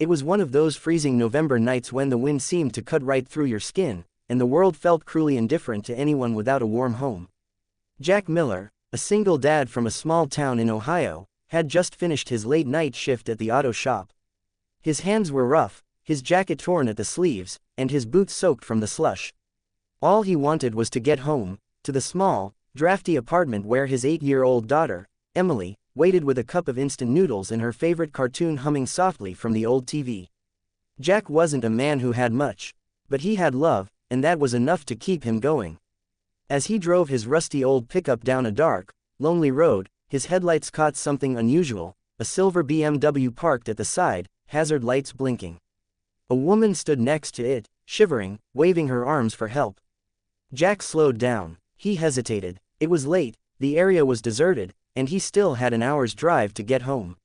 It was one of those freezing November nights when the wind seemed to cut right through your skin, and the world felt cruelly indifferent to anyone without a warm home. Jack Miller, a single dad from a small town in Ohio, had just finished his late-night shift at the auto shop. His hands were rough, his jacket torn at the sleeves, and his boots soaked from the slush. All he wanted was to get home, to the small, drafty apartment where his 8-year-old daughter, Emily, waited with a cup of instant noodles and her favorite cartoon humming softly from the old TV. Jack wasn't a man who had much, but he had love, and that was enough to keep him going. As he drove his rusty old pickup down a dark, lonely road, his headlights caught something unusual: a silver BMW parked at the side, hazard lights blinking. A woman stood next to it, shivering, waving her arms for help. Jack slowed down. He hesitated. It was late, the area was deserted, and he still had an hour's drive to get home.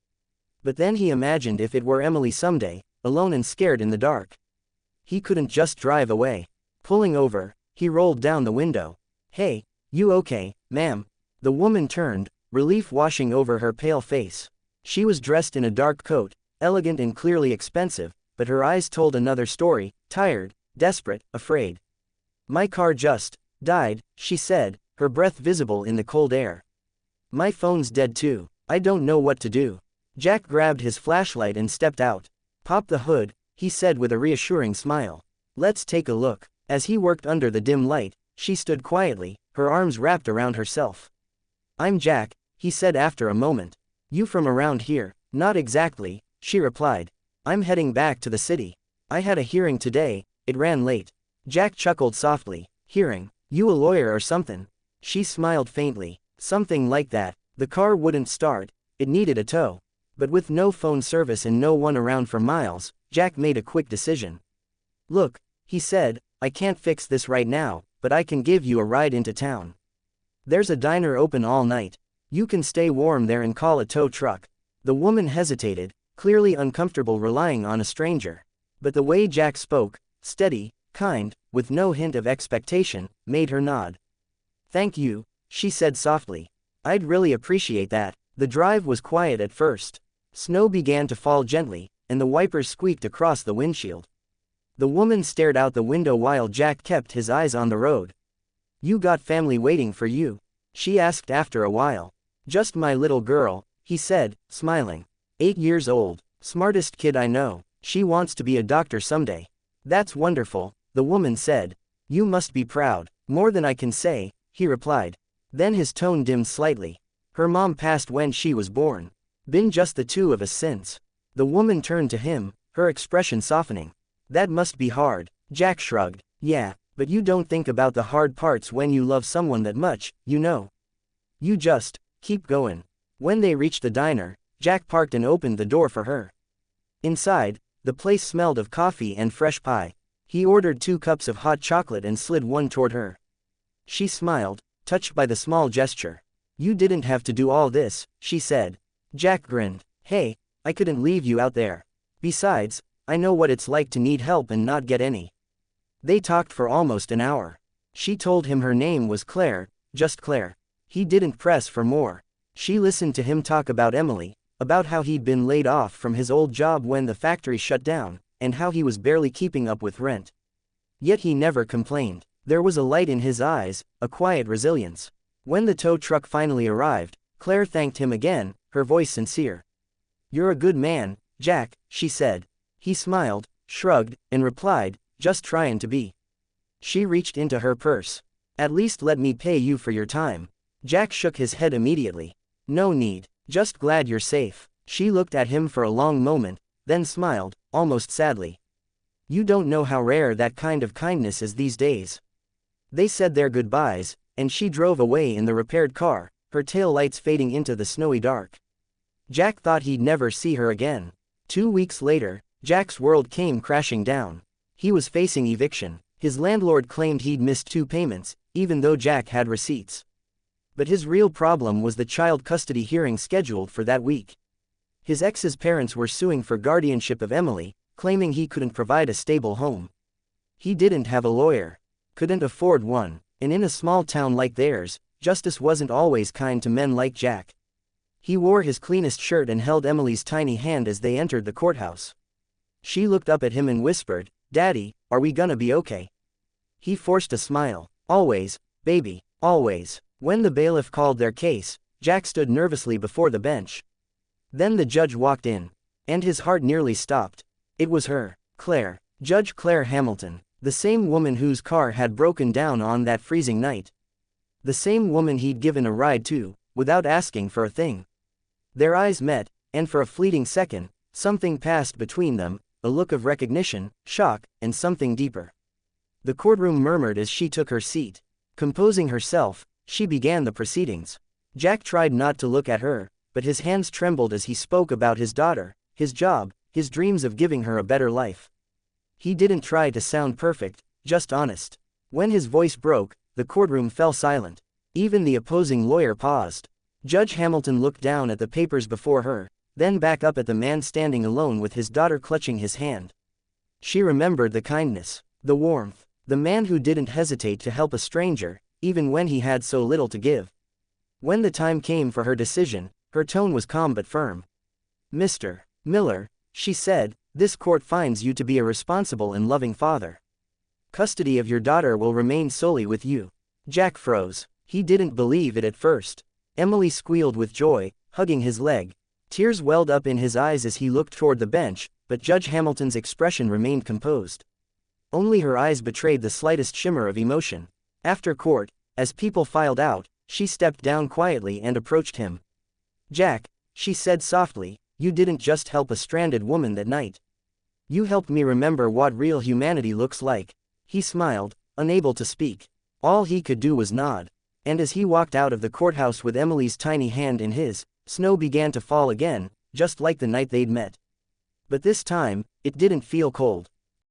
But then he imagined if it were Emily someday, alone and scared in the dark. He couldn't just drive away. Pulling over, he rolled down the window. "Hey, you okay, ma'am?" The woman turned, relief washing over her pale face. She was dressed in a dark coat, elegant and clearly expensive, but her eyes told another story: tired, desperate, afraid. "My car just died," she said, her breath visible in the cold air. "My phone's dead too. I don't know what to do." Jack grabbed his flashlight and stepped out. "Pop the hood," he said with a reassuring smile. "Let's take a look." As he worked under the dim light, she stood quietly, her arms wrapped around herself. "I'm Jack," he said after a moment. "You from around here?" "Not exactly," she replied. "I'm heading back to the city. I had a hearing today, it ran late." Jack chuckled softly. "Hearing? You a lawyer or something?" She smiled faintly. "Something like that." The car wouldn't start, it needed a tow. But with no phone service and no one around for miles, Jack made a quick decision. "Look," he said, "I can't fix this right now, but I can give you a ride into town. There's a diner open all night. You can stay warm there and call a tow truck." The woman hesitated, clearly uncomfortable relying on a stranger. But the way Jack spoke, steady, kind, with no hint of expectation, made her nod. "Thank you," she said softly. "I'd really appreciate that." The drive was quiet at first. Snow began to fall gently, and the wipers squeaked across the windshield. The woman stared out the window while Jack kept his eyes on the road. "You got family waiting for you?" she asked after a while. "Just my little girl," he said, smiling. 8 years old, smartest kid I know. She wants to be a doctor someday." "That's wonderful," the woman said. "You must be proud." "More than I can say," he replied. Then his tone dimmed slightly. "Her mom passed when she was born. Been just the two of us since." The woman turned to him, her expression softening. "That must be hard." Jack shrugged. "Yeah, but you don't think about the hard parts when you love someone that much, you know. You just keep going." When they reached the diner, Jack parked and opened the door for her. Inside, the place smelled of coffee and fresh pie. He ordered 2 cups of hot chocolate and slid one toward her. She smiled, touched by the small gesture. "You didn't have to do all this," she said. Jack grinned. "Hey, I couldn't leave you out there. Besides, I know what it's like to need help and not get any." They talked for almost an hour. She told him her name was Claire, just Claire. He didn't press for more. She listened to him talk about Emily, about how he'd been laid off from his old job when the factory shut down, and how he was barely keeping up with rent. Yet he never complained. There was a light in his eyes, a quiet resilience. When the tow truck finally arrived, Claire thanked him again, her voice sincere. "You're a good man, Jack," she said. He smiled, shrugged, and replied, "Just trying to be." She reached into her purse. "At least let me pay you for your time." Jack shook his head immediately. "No need. Just glad you're safe." She looked at him for a long moment, then smiled, almost sadly. "You don't know how rare that kind of kindness is these days." They said their goodbyes, and she drove away in the repaired car, her tail lights fading into the snowy dark. Jack thought he'd never see her again. 2 weeks later, Jack's world came crashing down. He was facing eviction. His landlord claimed he'd missed 2 payments, even though Jack had receipts. But his real problem was the child custody hearing scheduled for that week. His ex's parents were suing for guardianship of Emily, claiming he couldn't provide a stable home. He didn't have a lawyer, couldn't afford one, and in a small town like theirs, justice wasn't always kind to men like Jack. He wore his cleanest shirt and held Emily's tiny hand as they entered the courthouse. She looked up at him and whispered, "Daddy, are we gonna be okay?" He forced a smile. "Always, baby, always." When the bailiff called their case, Jack stood nervously before the bench. Then the judge walked in. And his heart nearly stopped. It was her, Claire, Judge Claire Hamilton, the same woman whose car had broken down on that freezing night. The same woman he'd given a ride to, without asking for a thing. Their eyes met, and for a fleeting second, something passed between them, a look of recognition, shock, and something deeper. The courtroom murmured as she took her seat. Composing herself, she began the proceedings. Jack tried not to look at her, but his hands trembled as he spoke about his daughter, his job, his dreams of giving her a better life. He didn't try to sound perfect, just honest. When his voice broke, the courtroom fell silent. Even the opposing lawyer paused. Judge Hamilton looked down at the papers before her, then back up at the man standing alone with his daughter clutching his hand. She remembered the kindness, the warmth, the man who didn't hesitate to help a stranger, even when he had so little to give. When the time came for her decision, her tone was calm but firm. "Mr. Miller," she said, "this court finds you to be a responsible and loving father. Custody of your daughter will remain solely with you." Jack froze. He didn't believe it at first. Emily squealed with joy, hugging his leg. Tears welled up in his eyes as he looked toward the bench, but Judge Hamilton's expression remained composed. Only her eyes betrayed the slightest shimmer of emotion. After court, as people filed out, she stepped down quietly and approached him. "Jack," she said softly, "you didn't just help a stranded woman that night. You helped me remember what real humanity looks like." He smiled, unable to speak. All he could do was nod. And as he walked out of the courthouse with Emily's tiny hand in his, snow began to fall again, just like the night they'd met. But this time, it didn't feel cold.